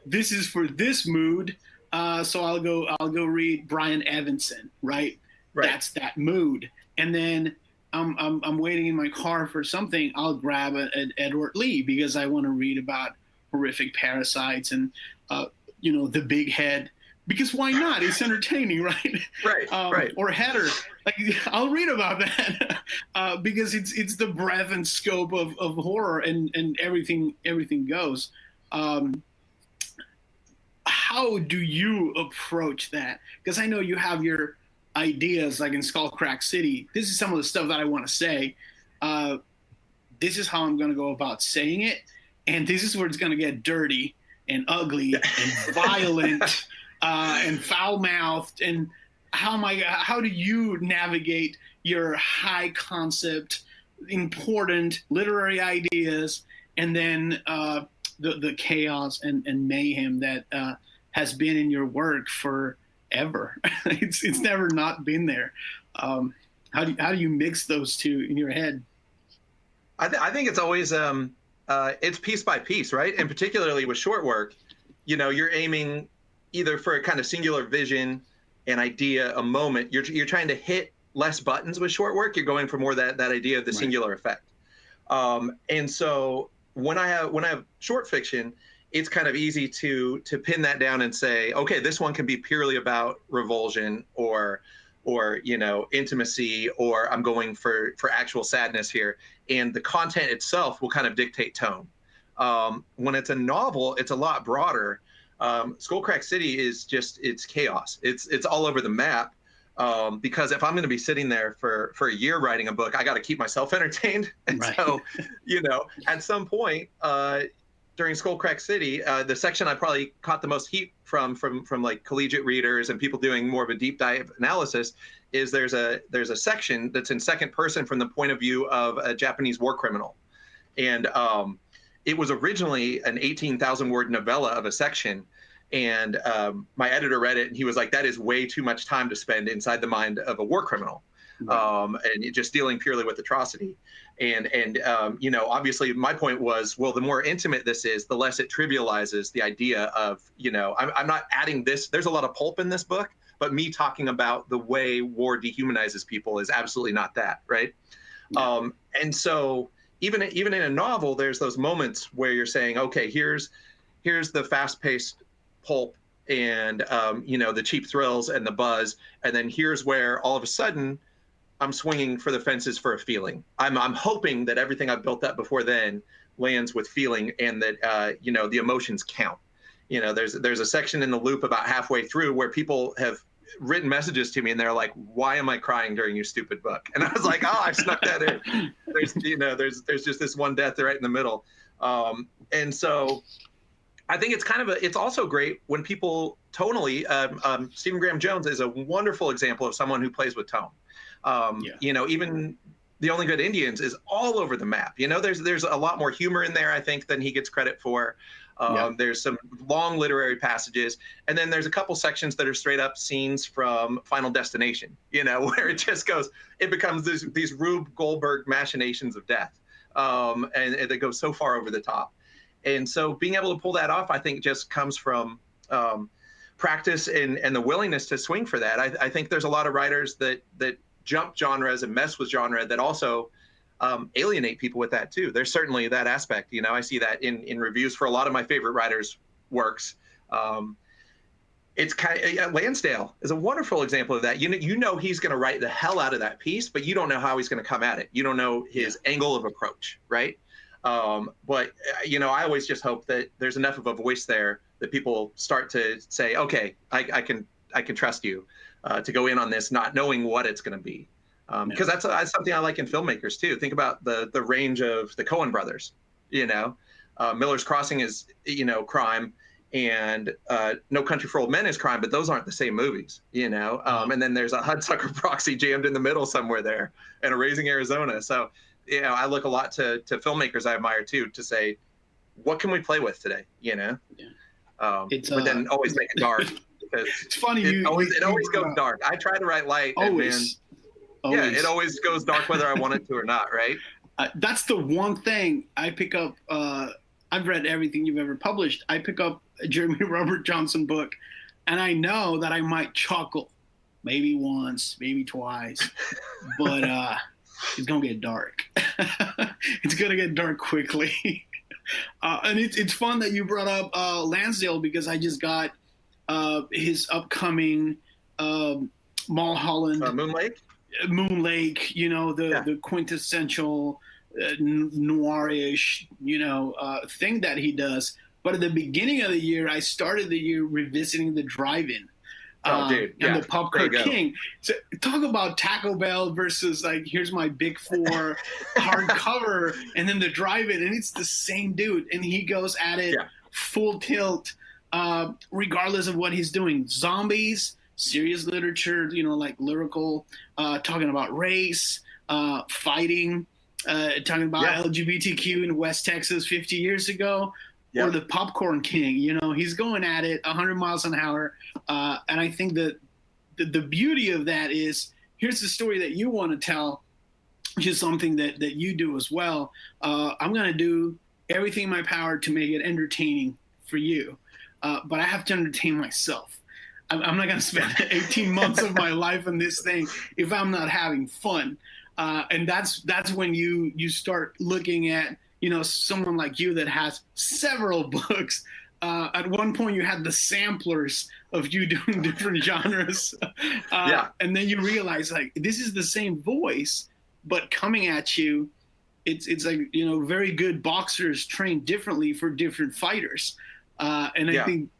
this is for this mood. So I'll go read Brian Evanson, right? That's that mood. And then I'm waiting in my car for something. I'll grab an Edward Lee, because I want to read about horrific parasites and the big head, because why not? It's entertaining, right? Right. Or Header, like I'll read about that because it's the breadth and scope of horror, and everything goes. How do you approach that? Because I know you have your ideas, like in Skullcrack City. This is some of the stuff that I want to say. This is how I'm going to go about saying it, and this is where it's going to get dirty and ugly and violent and foul-mouthed. And how do you navigate your high concept, important literary ideas, and then the chaos and mayhem that has been in your work forever? It's never not been there. How do you mix those two in your head? I think it's always it's piece by piece, right? And particularly with short work, you're aiming either for a kind of singular vision, an idea, a moment. You're trying to hit less buttons with short work. You're going for more that idea of the singular effect. And so when I have short fiction, it's kind of easy to pin that down and say, okay, this one can be purely about revulsion or intimacy, or I'm going for actual sadness here, and the content itself will kind of dictate tone. When it's a novel, it's a lot broader. Skullcrack City is it's chaos. It's all over the map. Because if I'm going to be sitting there for a year writing a book, I got to keep myself entertained. And so, at some point during Skullcrack City, the section I probably caught the most heat from like collegiate readers and people doing more of a deep dive analysis is there's a section that's in second person from the point of view of a Japanese war criminal. And it was originally an 18,000 word novella of a section. And my editor read it, and he was like, that is way too much time to spend inside the mind of a war criminal, and just dealing purely with atrocity. And obviously my point was, well, the more intimate this is, the less it trivializes the idea of, I'm not adding this. There's a lot of pulp in this book, but me talking about the way war dehumanizes people is absolutely not that, right? And so even in a novel, there's those moments where you're saying, okay, here's the fast-paced pulp and the cheap thrills and the buzz, and then here's where all of a sudden I'm swinging for the fences for a feeling. I'm hoping that everything I've built up before then lands with feeling, and that the emotions count. There's a section in the loop about halfway through where people have written messages to me, and they're like, why am I crying during your stupid book? And I was like, oh, I snuck that in. There's just this one death right in the middle. And so I think it's also great when people tonally, Stephen Graham Jones is a wonderful example of someone who plays with tone. Even The Only Good Indians is all over the map. There's a lot more humor in there, I think, than he gets credit for. There's some long literary passages, and then there's a couple sections that are straight up scenes from Final Destination, where it becomes these Rube Goldberg machinations of death. And it goes so far over the top. And so being able to pull that off, I think, just comes from practice and the willingness to swing for that. I think there's a lot of writers that jump genres and mess with genre that also alienate people with that too. There's certainly that aspect. I see that in reviews for a lot of my favorite writers' works. It's kind of, Lansdale is a wonderful example of that. He's going to write the hell out of that piece, but you don't know how he's going to come at it. You don't know his angle of approach, right? But I always just hope that there's enough of a voice there that people start to say, okay, I can trust you to go in on this, not knowing what it's going to be. Because that's something I like in filmmakers too. Think about the range of the Coen brothers. Miller's Crossing is crime, and No Country for Old Men is crime, but those aren't the same movies, you know. And then there's a Hudsucker Proxy jammed in the middle somewhere there, and a Raising Arizona. So, you know, I look a lot to filmmakers I admire too to say, what can we play with today, you know? Yeah. But then always make it dark. Because it's funny. It always goes dark. I try to write light, always. And man, yeah, it always goes dark whether I want it to or not, right? That's the one thing I pick up. I've read everything you've ever published. I pick up a Jeremy Robert Johnson book, and I know that I might chuckle maybe once, maybe twice, but it's going to get dark. It's going to get dark quickly. And it's fun that you brought up Lansdale, because I just got his upcoming Mulholland. Moon Lake, you know, the quintessential noirish, you know, thing that he does. But at the beginning of the year, I started the year revisiting the Drive-In. And the Popcorn King. So talk about Taco Bell versus, like, here's my big four hardcover, and then the Drive-In, and it's the same dude, and he goes at it full tilt, regardless of what he's doing. Zombies, serious literature, you know, like lyrical, talking about race, fighting, talking about LGBTQ in West Texas 50 years ago. Or the Popcorn King, you know, he's going at it 100 miles an hour. And I think that the beauty of that is, here's the story that you want to tell, which is something that you do as well. I'm going to do everything in my power to make it entertaining for you. But I have to entertain myself. I'm not going to spend 18 months of my life on this thing if I'm not having fun. And that's when you start looking at, you know, someone like you that has several books. At one point you had the samplers of you doing different genres. And then you realize, like, this is the same voice, but coming at you, it's like, you know, very good boxers train differently for different fighters. And I think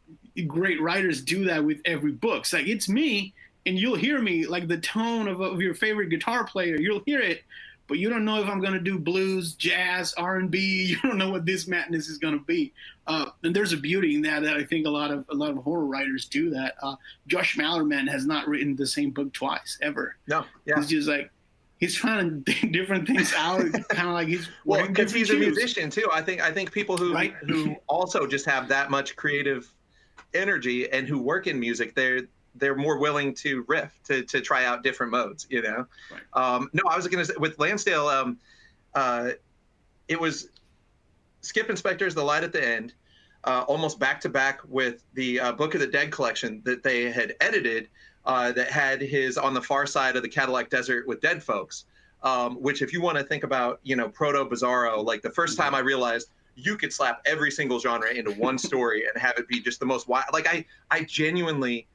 great writers do that with every book. It's like, it's me, and you'll hear me, like the tone of your favorite guitar player, you'll hear it, but you don't know if I'm going to do blues, jazz, R&B. You don't know what this madness is going to be. And there's a beauty in that I think a lot of horror writers do that. Josh Malerman has not written the same book twice, ever. No, yeah. It's just like, he's trying to think different things out, kind of like he's because he's a musician too. I think people who also just have that much creative energy and who work in music, they're more willing to riff, to try out different modes, you know? Right. No, I was going to say, with Lansdale, it was Skip Inspector's The Light at the End, almost back-to-back with the Book of the Dead collection that they had edited, that had his On the Far Side of the Cadillac Desert with Dead Folks, which, if you want to think about, you know, proto-bizarro, like the first time I realized you could slap every single genre into one story and have it be just the most wild. Like, I genuinely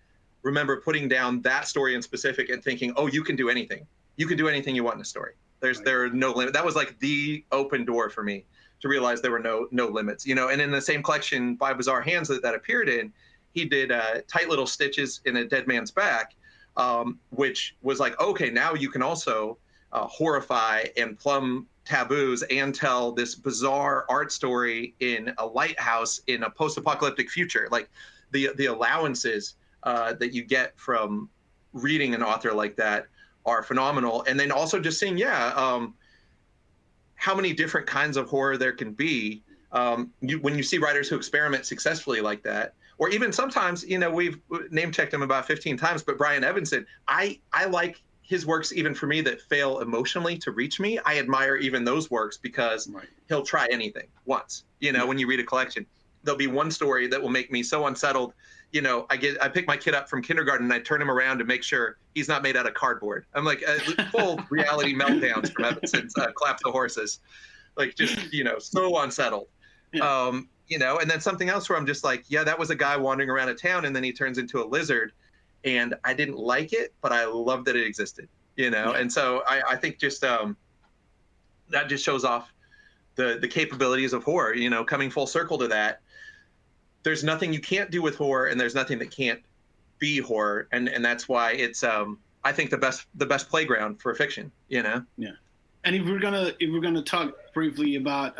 remember putting down that story in specific and thinking, oh, you can do anything. You can do anything you want in a story. There are no limits. That was like the open door for me to realize there were no limits, you know. And in the same collection, By Bizarre Hands, that appeared in, he did Tight Little Stitches in a Dead Man's Back, which was like, okay, now you can also horrify and plumb taboos and tell this bizarre art story in a lighthouse in a post-apocalyptic future. Like, the allowances that you get from reading an author like that are phenomenal. And then also just seeing, how many different kinds of horror there can be. When you see writers who experiment successfully like that, or even sometimes, you know, we've name-checked him about 15 times, but Brian Evanson, I like his works, even for me, that fail emotionally to reach me. I admire even those works because he'll try anything once. You know, when you read a collection, there'll be one story that will make me so unsettled. You know, I pick my kid up from kindergarten and I turn him around to make sure he's not made out of cardboard. I'm like, full reality meltdowns from Evanson's Clap the Horses. Like, just, you know, so unsettled. Yeah. You know, and then something else where I'm just like, yeah, that was a guy wandering around a town and then he turns into a lizard. And I didn't like it, but I loved that it existed, you know? And so I think just that just shows off the capabilities of horror, you know, coming full circle to that. There's nothing you can't do with horror, and there's nothing that can't be horror, and that's why it's I think the best playground for fiction, you know. Yeah. And if we're gonna talk briefly about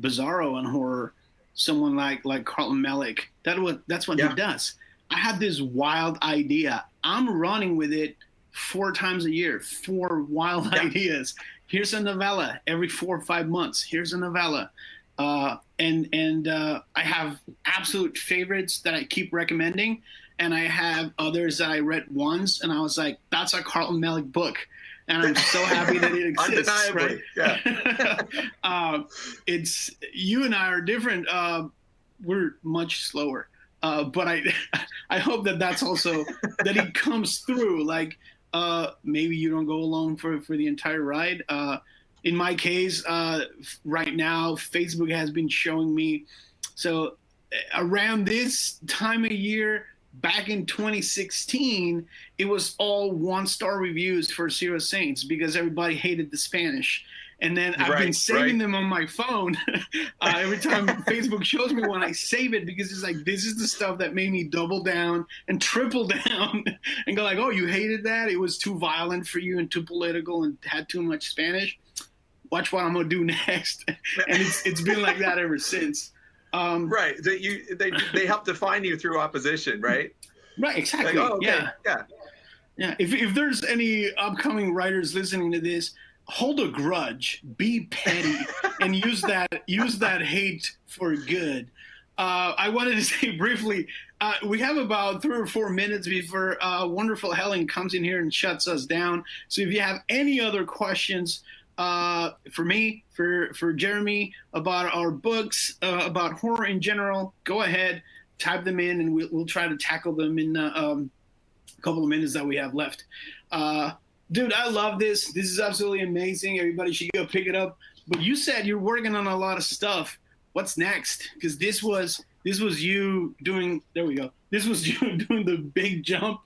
Bizarro and horror, someone like Carlton Melick. That's what he does. I had this wild idea. I'm running with it 4 times a year, 4 wild ideas. Here's a novella every 4 or 5 months. Here's a novella. And I have absolute favorites that I keep recommending. And I have others that I read once and I was like, that's a Carlton Melick book. And I'm so happy that it exists. Undeniably, right? Yeah. It's, you and I are different. We're much slower. But I hope that's also, that it comes through. Like, maybe you don't go alone for the entire ride. In my case, right now, Facebook has been showing me. So around this time of year, back in 2016, it was all 1-star reviews for Zero Saints because everybody hated the Spanish. And then I've been saving them on my phone. Every time Facebook shows me one, I save it because it's like, this is the stuff that made me double down and triple down and go like, oh, you hated that? It was too violent for you and too political and had too much Spanish? Watch what I'm going to do next. And it's been like that ever since. Right. They help define you through opposition, right? Right, exactly. Like, oh, okay. Yeah. If there's any upcoming writers listening to this, hold a grudge, be petty, and use that hate for good. I wanted to say briefly, we have about 3 or 4 minutes before wonderful Helen comes in here and shuts us down. So if you have any other questions for me, for Jeremy, about our books, about horror in general, go ahead, type them in, and we'll try to tackle them in a couple of minutes that we have left. Dude, I love this. This is absolutely amazing. Everybody should go pick it up. But you said you're working on a lot of stuff. What's next? Because this was you doing. There we go. This was you doing the big jump,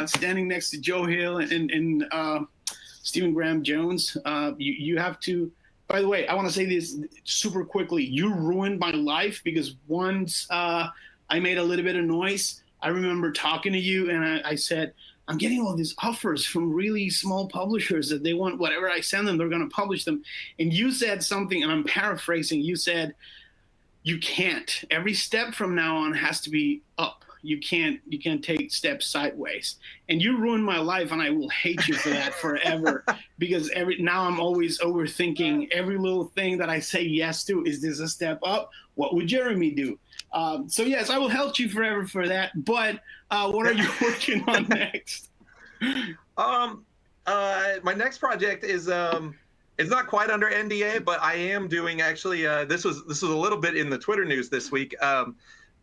standing next to Joe Hill and Stephen Graham Jones. You have to. By the way, I want to say this super quickly. You ruined my life because once I made a little bit of noise, I remember talking to you and I said, I'm getting all these offers from really small publishers that they want whatever I send them, they're going to publish them. And you said something, and I'm paraphrasing. You said, you can't. Every step from now on has to be up. You can't take steps sideways. And you ruined my life, and I will hate you for that forever. Because now I'm always overthinking every little thing that I say yes to. Is this a step up? What would Jeremy do? So yes, I will help you forever for that. But what are you working on next? My next project is it's not quite under NDA, but I am doing actually. This was a little bit in the Twitter news this week.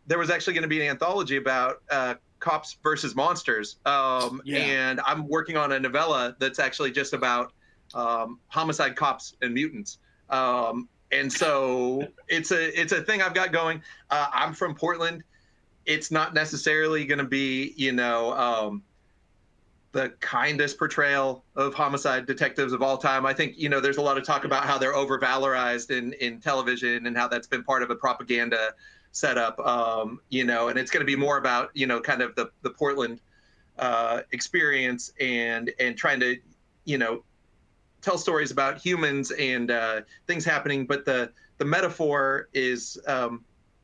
There was actually going to be an anthology about cops versus monsters, and I'm working on a novella that's actually just about homicide cops and mutants. And so it's a thing I've got going. I'm from Portland. It's not necessarily going to be, the kindest portrayal of homicide detectives of all time. I think, there's a lot of talk about how they're over-valorized in television and how that's been part of a propaganda setup, and it's going to be more about, kind of the Portland experience and trying to, tell stories about humans and things happening, but the metaphor is going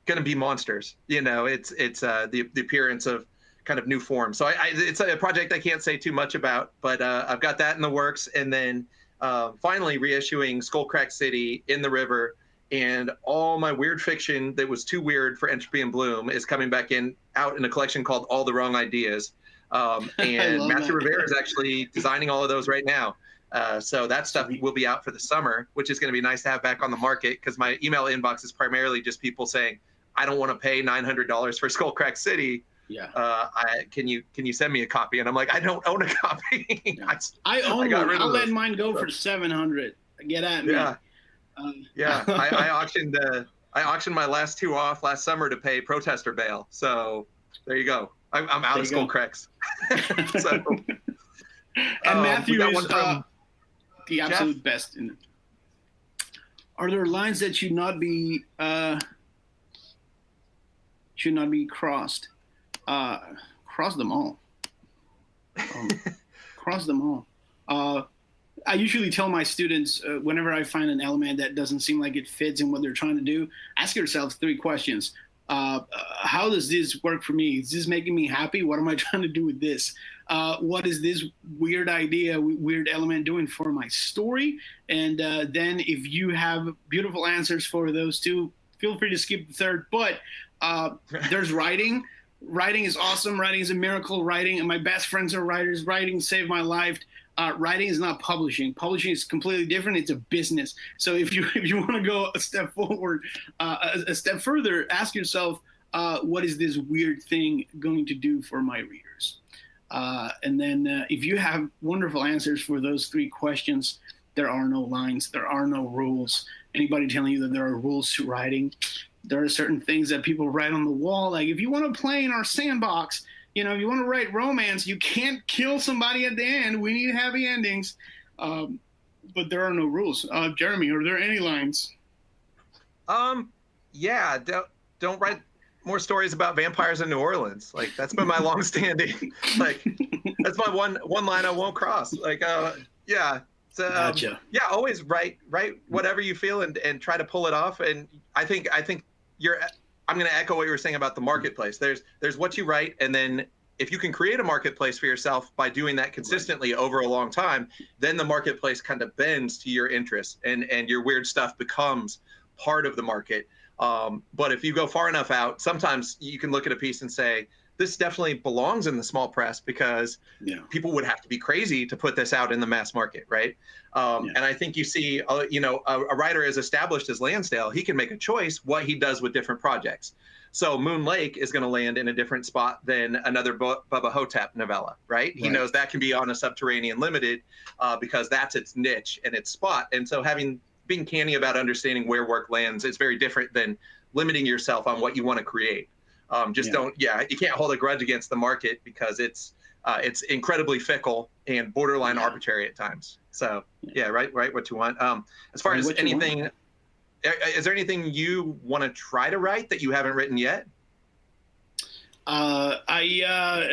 to be monsters. It's the appearance of kind of new forms. So it's a project I can't say too much about, but I've got that in the works, and then finally reissuing Skullcrack City, In the River, and all my weird fiction that was too weird for Entropy and Bloom is coming back out in a collection called All the Wrong Ideas. And Matthew Rivera is actually designing all of those right now. So that stuff will be out for the summer, which is going to be nice to have back on the market because my email inbox is primarily just people saying, I don't want to pay $900 for Skullcrack City. Yeah. Can you send me a copy? And I'm like, I don't own a copy. Yeah. I own one. I'll let mine go for $700. Get at me. Yeah. I auctioned my last 2 off last summer to pay protester bail. So there you go. I'm out of Skullcracks. So. And Matthew is the absolute best in it. Are there lines that should not be crossed? Cross them all. Cross them all. I usually tell my students whenever I find an element that doesn't seem like it fits in what they're trying to do, ask yourself 3 questions. How does this work for me? Is this making me happy? What am I trying to do with this? What is this weird idea, weird element doing for my story? And then if you have beautiful answers for those two, feel free to skip the third. But there's writing. Writing is awesome. Writing is a miracle. Writing, and my best friends are writers. Writing saved my life. Writing is not publishing. Publishing is completely different. It's a business. So if you want to go a step forward, a step further, ask yourself, what is this weird thing going to do for my readers? And then if you have wonderful answers for those 3 questions, there are no lines. There are no rules. Anybody telling you that there are rules to writing, there are certain things that people write on the wall. Like, if you want to play in our sandbox, if you want to write romance, you can't kill somebody at the end. We need happy endings. But there are no rules. Jeremy, are there any lines? Yeah, don't write more stories about vampires in New Orleans. Like, that's been my long-standing. Like, that's my one line I won't cross. Like, yeah. So, Gotcha. Yeah, always write whatever you feel and try to pull it off. And I think I'm going to echo what you were saying about the marketplace. There's what you write, and then if you can create a marketplace for yourself by doing that consistently over a long time, then the marketplace kind of bends to your interests, and your weird stuff becomes part of the market. But if you go far enough out, sometimes you can look at a piece and say, this definitely belongs in the small press, because people would have to be crazy to put this out in the mass market, right? And I think you see, a writer as established as Lansdale, he can make a choice what he does with different projects. So Moon Lake is going to land in a different spot than another Bubba Hotep novella, right? He knows that can be on a Subterranean Limited because that's its niche and its spot. And so being canny about understanding where work lands is very different than limiting yourself on what you want to create. You can't hold a grudge against the market, because it's incredibly fickle and borderline arbitrary at times. So write what you want. As far as anything, is there anything you want to try to write that you haven't written yet? I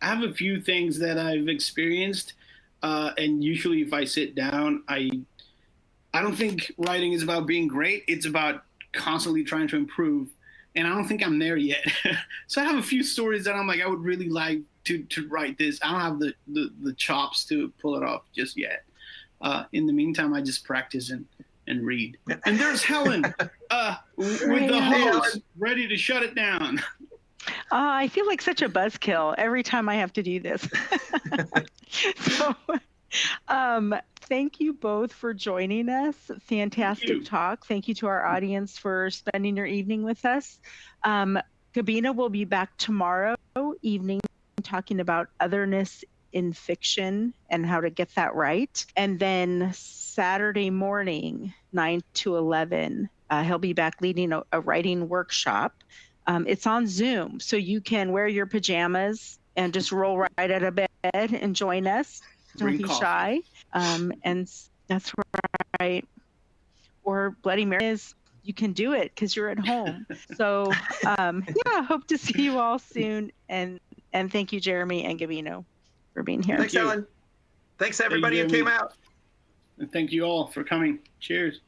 have a few things that I've experienced, and usually if I sit down, I don't think writing is about being great. It's about constantly trying to improve. And I don't think I'm there yet. So I have a few stories that I'm like, I would really like to write this. I don't have the chops to pull it off just yet. In the meantime, I just practice and read. And there's Helen with the hose, ready to shut it down. I feel like such a buzzkill every time I have to do this. So thank you both for joining us. Fantastic talk. Thank you to our audience for spending your evening with us. Gabino will be back tomorrow evening talking about otherness in fiction and how to get that right. And then Saturday morning, 9 to 11, he'll be back leading a writing workshop. It's on Zoom, so you can wear your pajamas and just roll right out of bed and join us. Don't be shy. And that's right. Or Bloody Mary is, you can do it because you're at home. So hope to see you all soon. And thank you, Jeremy and Gabino, for being here. Thanks, Ellen. Thanks, everybody who came out. And thank you all for coming. Cheers.